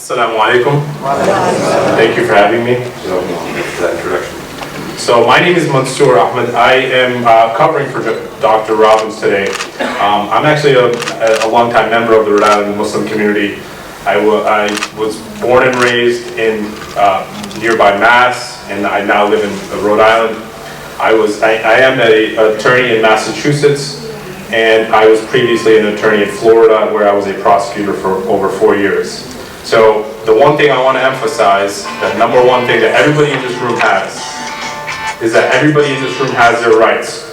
Assalamu alaikum. Thank you for having me. For that introduction. So my name is Mansoor Ahmed. I am covering for Dr. Robbins today. I'm actually a longtime member of the Rhode Island Muslim community. I was born and raised in nearby Mass, and I now live in Rhode Island. I am an attorney in Massachusetts, and I was previously an attorney in Florida, where I was a prosecutor for over 4 years. So the one thing I want to emphasize, the number one thing that everybody in this room has, is that everybody in this room has their rights.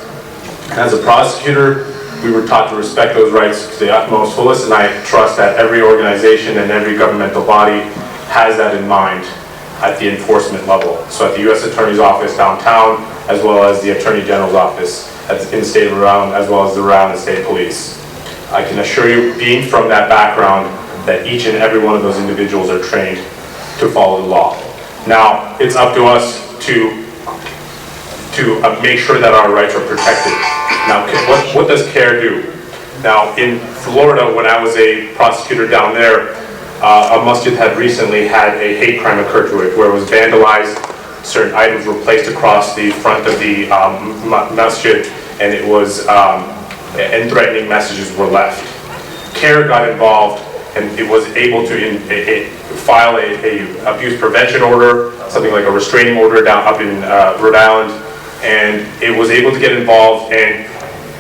As a prosecutor, we were taught to respect those rights to the utmost fullest, and I trust that every organization and every governmental body has that in mind at the enforcement level. So at the U.S. Attorney's Office downtown, as well as the Attorney General's Office in the state of Rhode Island, as well as the Rhode Island State Police. I can assure you, being from that background, that each and every one of those individuals are trained to follow the law. Now, it's up to us to make sure that our rights are protected. Now, what does CARE do? Now, in Florida, when I was a prosecutor down there, a masjid had recently had a hate crime occur to it, where it was vandalized, certain items were placed across the front of the masjid, and it was, and threatening messages were left. CARE got involved, and it was able to file a abuse prevention order, something like a restraining order up in Rhode Island, and it was able to get involved, and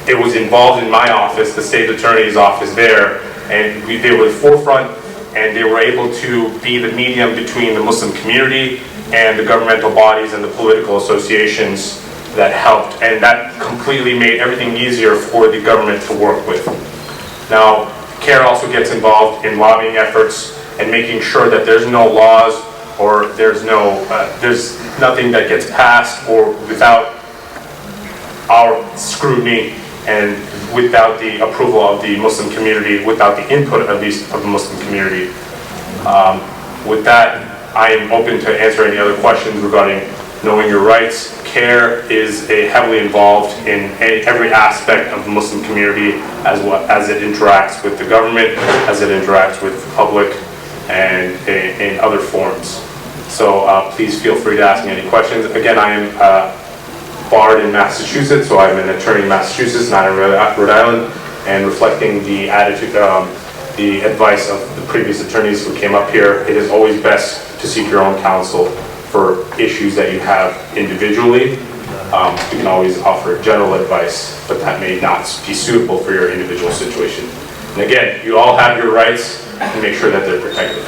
it was involved in my office, the state attorney's office there, and they were the forefront, and they were able to be the medium between the Muslim community and the governmental bodies and the political associations that helped, and that completely made everything easier for the government to work with. Now, CARE also gets involved in lobbying efforts and making sure that there's no laws or there's nothing that gets passed or without our scrutiny and without the approval of the Muslim community, without the input at least of the Muslim community. With that, I am open to answer any other questions regarding knowing your rights. CARE is heavily involved in every aspect of the Muslim community as it interacts with the government, as it interacts with the public, and in other forms. So please feel free to ask me any questions. Again, I am barred in Massachusetts, so I'm an attorney in Massachusetts, not in Rhode Island, and reflecting the attitude, the advice of the previous attorneys who came up here, it is always best to seek your own counsel for issues that you have individually. You can always offer general advice, but that may not be suitable for your individual situation. And again, you all have your rights, and make sure that they're protected.